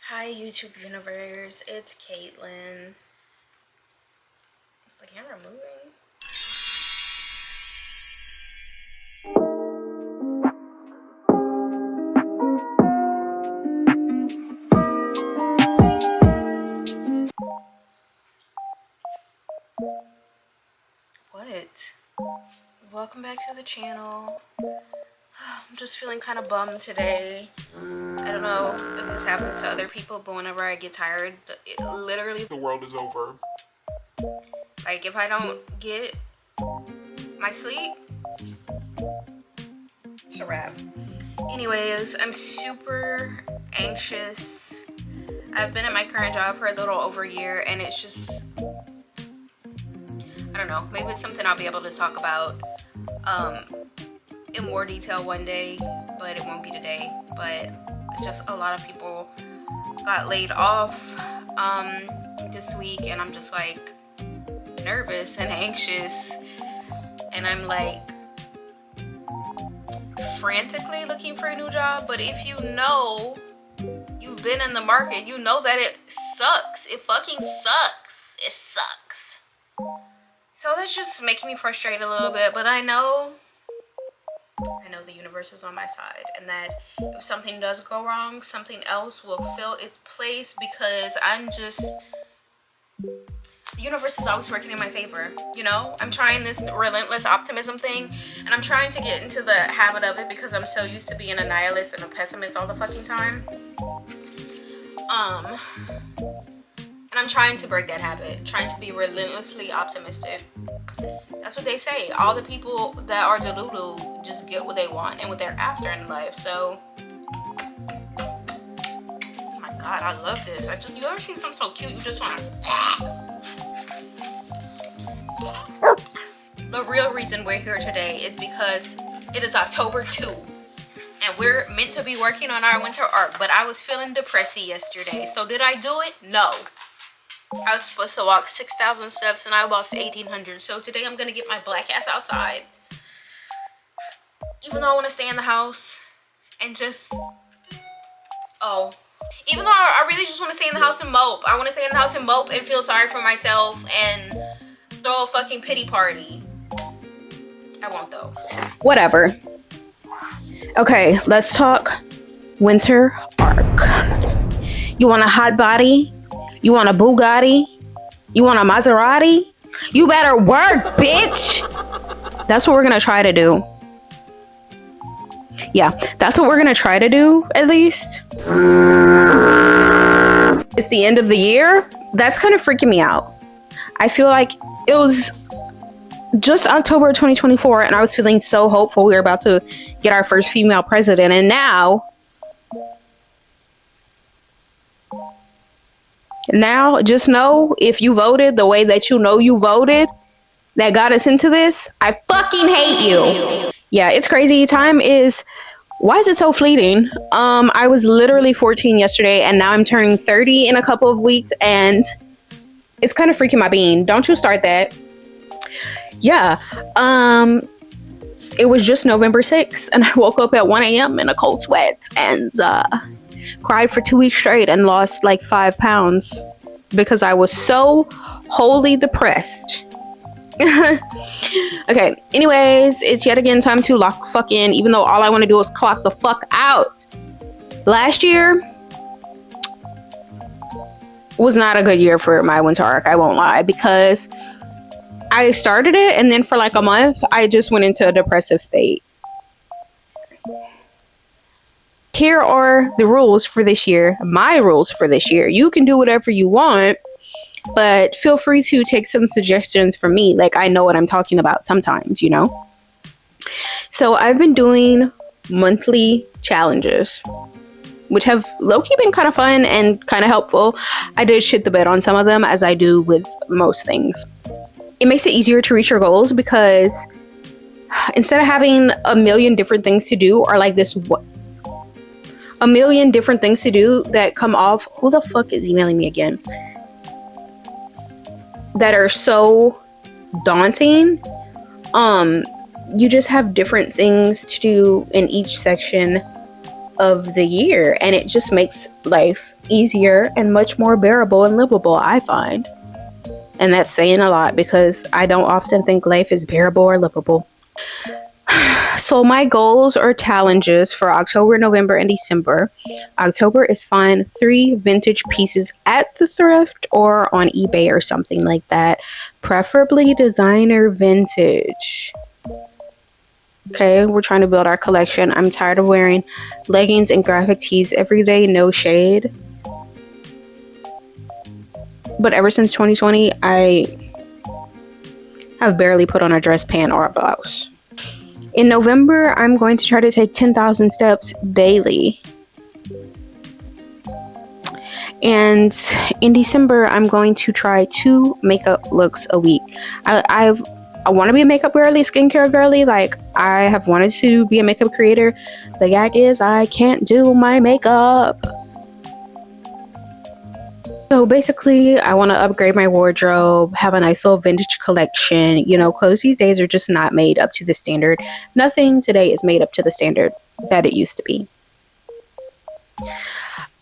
Hi YouTube universe, it's Caitlin. Is the camera moving? What? Welcome back to the channel. I'm just feeling kind of bummed today. I don't know if this happens to other people, but whenever I get tired, literally the world is over. Like, if I don't get my sleep, it's a wrap. Anyways, I'm super anxious. I've been at my current job for a little over a year, and it's just, I don't know, maybe it's something I'll be able to talk about in more detail one day, but it won't be today. But just a lot of people got laid off this week, and I'm just like nervous and anxious, and I'm like frantically looking for a new job. But if you know, you've been in the market, you know that it sucks. It fucking sucks. It sucks. So that's just making me frustrated a little bit, but I know the universe is on my side, and that if something does go wrong, something else will fill its place, because the universe is always working in my favor, you know? I'm trying this relentless optimism thing, and I'm trying to get into the habit of it because I'm so used to being a nihilist and a pessimist all the fucking time. And I'm trying to break that habit, trying to be relentlessly optimistic. That's what they say. All the people that are delulu just get what they want and what they're after in life. So, oh my God, I love this. You ever seen something so cute, you just want to... The real reason we're here today is because it is October 2. And we're meant to be working on our winter art. But I was feeling depressy yesterday. So did I do it? No. I was supposed to walk 6,000 steps and I walked 1,800. So today I'm going to get my black ass outside. Even though I want to stay in the house and just... Oh. Even though I really just want to stay in the house and mope. I want to stay in the house and mope and feel sorry for myself and throw a fucking pity party. I won't though. Whatever. Okay, let's talk winter arc. You want a hot body? You want a Bugatti? You want a Maserati? You better work, bitch! That's what we're gonna try to do. Yeah, that's what we're gonna try to do, at least. It's the end of the year. That's kind of freaking me out. I feel like it was just October 2024, and I was feeling so hopeful we were about to get our first female president, and now just know, if you voted the way that you know you voted that got us into this, I fucking hate you. Yeah, it's crazy. Why is it so fleeting? I was literally 14 yesterday, and now I'm turning 30 in a couple of weeks, and it's kind of freaking my bean. Don't you start that. Yeah, it was just November 6th, and I woke up at 1 a.m. in a cold sweat and cried for 2 weeks straight and lost like 5 pounds because I was so wholly depressed. Okay, anyways, it's yet again time to lock fuck in, even though all I want to do is clock the fuck out. Last year was not a good year for my winter arc, I won't lie, because I started it, and then for like a month, I just went into a depressive state. Here are the rules for this year, my rules for this year. You can do whatever you want, but feel free to take some suggestions from me. Like, I know what I'm talking about sometimes, you know? So I've been doing monthly challenges, which have low-key been kind of fun and kind of helpful. I did shit the bed on some of them, as I do with most things. It makes it easier to reach your goals, because instead of having a million different things to do, or like a million different things to do that come off, who the fuck is emailing me again? That are so daunting. You just have different things to do in each section of the year, and it just makes life easier and much more bearable and livable, I find. And that's saying a lot because I don't often think life is bearable or livable. So my goals or challenges for October, November, and December. October is find 3 vintage pieces at the thrift or on eBay or something like that. Preferably designer vintage. Okay, we're trying to build our collection. I'm tired of wearing leggings and graphic tees every day, no shade. But ever since 2020, I have barely put on a dress pant or a blouse. In November, I'm going to try to take 10,000 steps daily. And in December, I'm going to try 2 makeup looks a week. I want to be a makeup girly, skincare girly. Like, I have wanted to be a makeup creator. The gag is I can't do my makeup. So basically, I want to upgrade my wardrobe, have a nice little vintage collection. You know, clothes these days are just not made up to the standard. Nothing today is made up to the standard that it used to be.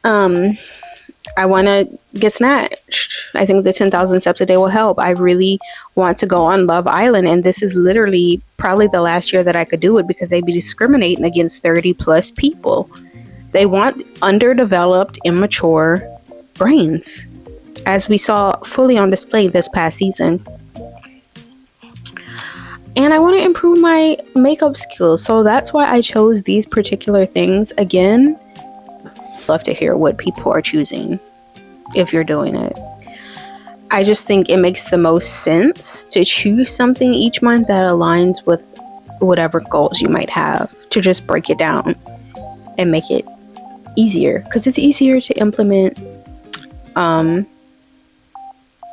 I want to get snatched. I think the 10,000 steps a day will help. I really want to go on Love Island, and this is literally probably the last year that I could do it because they'd be discriminating against 30 plus people. They want underdeveloped, immature brains, as we saw fully on display this past season. And I want to improve my makeup skills, so that's why I chose these particular things. Again, love to hear what people are choosing if you're doing it. I just think it makes the most sense to choose something each month that aligns with whatever goals you might have, to just break it down and make it easier, because it's easier to implement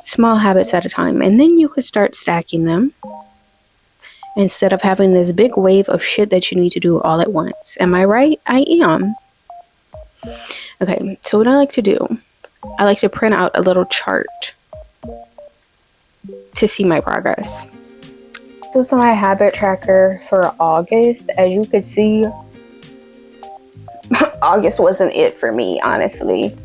small habits at a time, and then you could start stacking them instead of having this big wave of shit that you need to do all at once. Am I right? I am. Okay, so what I like to do, I like to print out a little chart to see my progress. This is my habit tracker for August. As you could see, August wasn't it for me, honestly.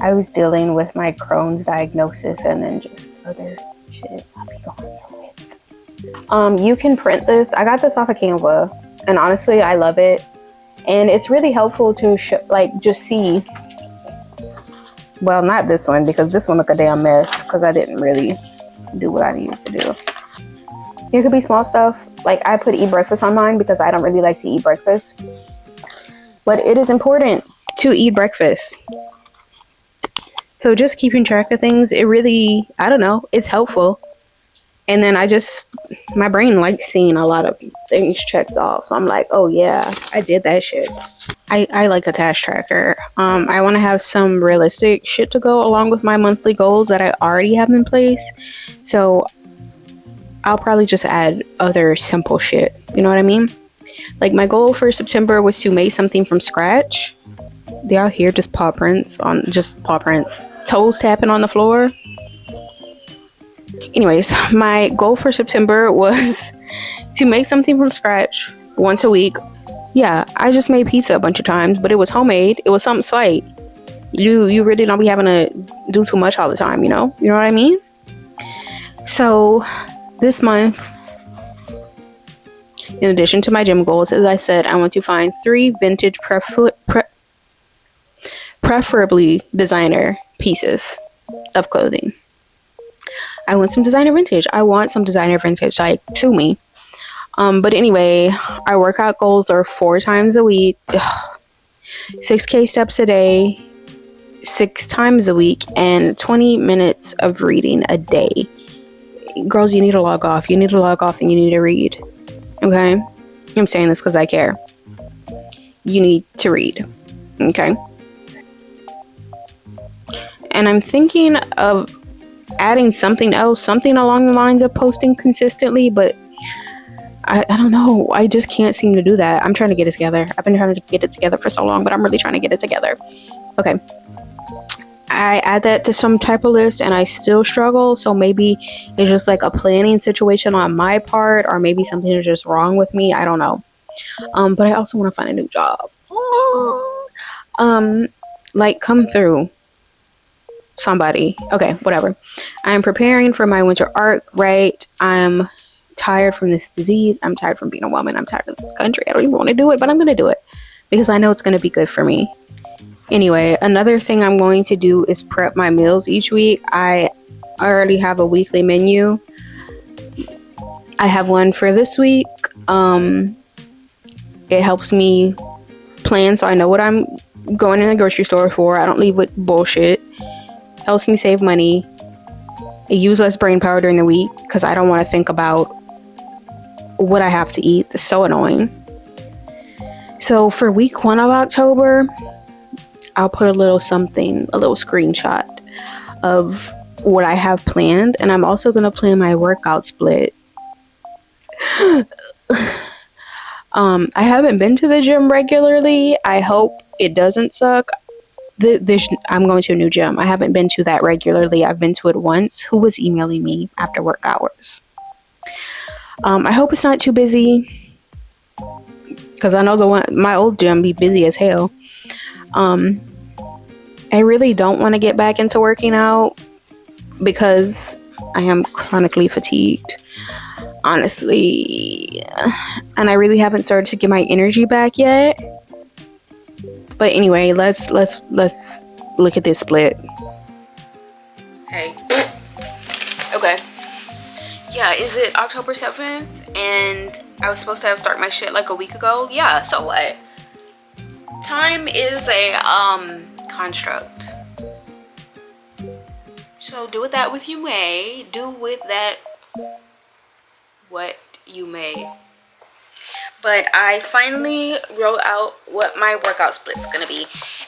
I was dealing with my Crohn's diagnosis and then just other shit. I'll be going through it. You can print this. I got this off of Canva, and honestly, I love it. And it's really helpful to just see. Well, not this one, because this one looked a damn mess because I didn't really do what I needed to do. It could be small stuff. Like, I put eat breakfast on mine because I don't really like to eat breakfast. But it is important to eat breakfast. So just keeping track of things, it really, I don't know, it's helpful. And then my brain likes seeing a lot of things checked off. So I'm like, oh yeah, I did that shit. I like a task tracker. I want to have some realistic shit to go along with my monthly goals that I already have in place. So I'll probably just add other simple shit. You know what I mean? Like, my goal for September was to make something from scratch. They out here just paw prints, toes tapping on the floor. Anyways, my goal for September was to make something from scratch once a week. Yeah, I just made pizza a bunch of times, but it was homemade. It was something slight. You really don't be having to do too much all the time, you know what I mean? So this month, in addition to my gym goals, as I said, I want to find 3 vintage, preferably designer pieces of clothing. I want some designer vintage. Like, sue me. But anyway, our workout goals are 4 times a week, 6K steps a day, 6 times a week, and 20 minutes of reading a day. Girls, you need to log off. You need to log off and you need to read. Okay? I'm saying this because I care. You need to read. Okay? And I'm thinking of adding something else, something along the lines of posting consistently, but I don't know. I just can't seem to do that. I'm trying to get it together. I've been trying to get it together for so long, but I'm really trying to get it together. Okay. I add that to some type of list and I still struggle. So maybe it's just like a planning situation on my part, or maybe something is just wrong with me. I don't know. But I also want to find a new job. Like, come through, somebody. Okay, whatever. I'm preparing for my winter arc, right? I'm tired from this disease. I'm tired from being a woman. I'm tired of this country. I don't even want to do it, but I'm going to do it because I know it's going to be good for me. Anyway, another thing I'm going to do is prep my meals each week. I already have a weekly menu. I have one for this week. It helps me plan so I know what I'm going in the grocery store for. I don't leave with bullshit. Helps me save money. I use less brain power during the week because I don't want to think about what I have to eat. It's so annoying. So for week 1 of October, I'll put a little something, a little screenshot of what I have planned. And I'm also going to plan my workout split. I haven't been to the gym regularly. I hope it doesn't suck. I'm going to a new gym. I haven't been to that regularly. I've been to it once. Who was emailing me after work hours? I hope it's not too busy, because I know my old gym be busy as hell. I really don't want to get back into working out because I am chronically fatigued, honestly, and I really haven't started to get my energy back yet. But anyway, let's look at this split. Hey. Okay. Yeah, is it October 7th? And I was supposed to have started my shit like a week ago. Yeah, so what? Time is a construct. So do with that what you may. Do with that what you may. But I finally wrote out what my workout split's gonna be.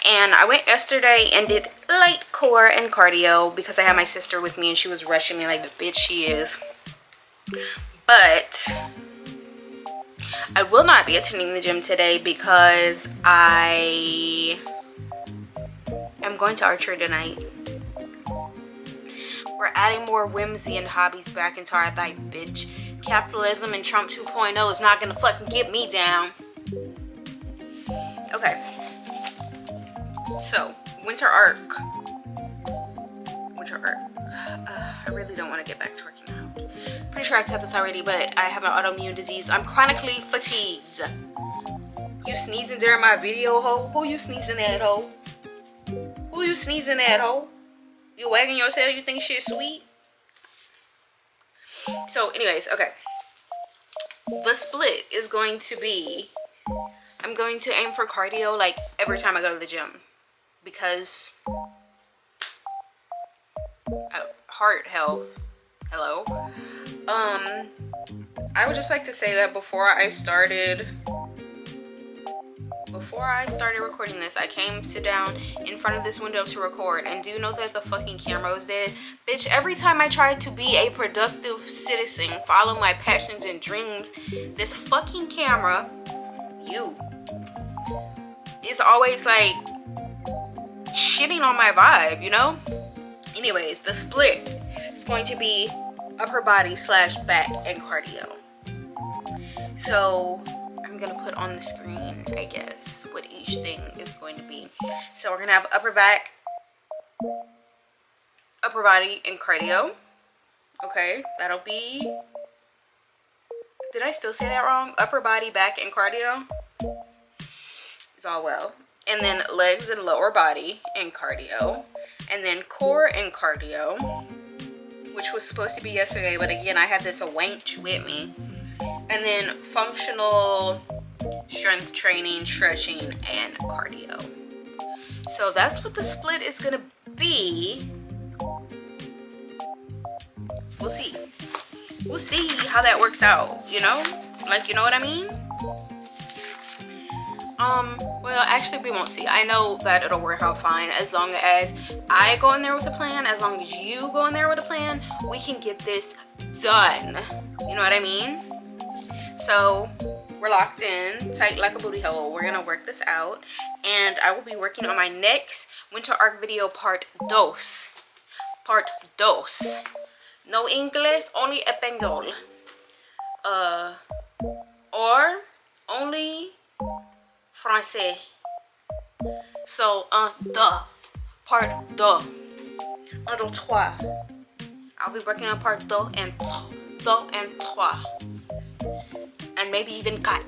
And I went yesterday and did light core and cardio because I had my sister with me and she was rushing me like the bitch she is. But I will not be attending the gym today because I am going to archery tonight. We're adding more whimsy and hobbies back into our life, bitch. Capitalism and Trump 2.0 is not gonna fucking get me down. Okay. So, winter arc. I really don't want to get back to working out. Pretty sure I said this already, but I have an autoimmune disease. I'm chronically fatigued. You sneezing during my video, ho? Who you sneezing at, ho? Who you sneezing at, ho? You wagging your tail? You think shit sweet? So anyways, okay. The split is going to be, I'm going to aim for cardio like every time I go to the gym. Because heart health. Hello. I would just like to say that before I started recording this, I came sit down in front of this window to record, and do you know that the fucking camera was dead? Bitch, every time I try to be a productive citizen, follow my passions and dreams, this fucking camera, is always like shitting on my vibe, you know? Anyways, the split is going to be upper body / back and cardio. So I'm gonna put on the screen, I guess, what each thing is going to be. So we're gonna have upper back, upper body, and cardio. Okay, that'll be, did I still say that wrong? Upper body, back, and cardio. It's all well. And then legs and lower body and cardio. And then core and cardio, which was supposed to be yesterday, but again, I had this wench with me. And then functional strength training, stretching, and cardio. So that's what the split is gonna be. We'll see. We'll see how that works out, you know? Like, you know what I mean? Well, actually, we won't see. I know that it'll work out fine as long as I go in there with a plan. As long as you go in there with a plan, we can get this done. You know what I mean? So we're locked in tight like a booty hole. We're gonna work this out, and I will be working on my next winter arc video part 2. No English, only español. Or only français. So, part 2, 1, 2, 3. I'll be working on part 2 and 3. And maybe even 4.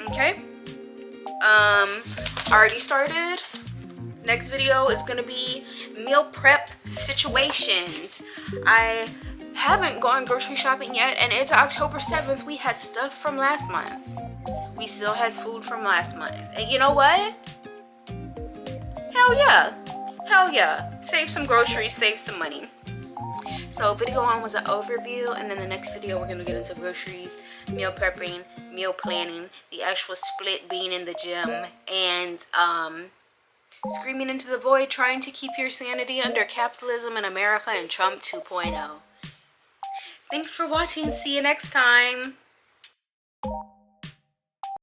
Okay? Already started. Next video is gonna be meal prep situations. I haven't gone grocery shopping yet, and it's October 7th. We had stuff from last month. We still had food from last month. And you know what? Hell yeah. Hell yeah. Save some groceries, save some money. So video 1 was an overview, and then the next video we're gonna get into groceries, meal prepping, meal planning, the actual split being in the gym, and screaming into the void, trying to keep your sanity under capitalism in America and Trump 2.0. Thanks for watching. See you next time.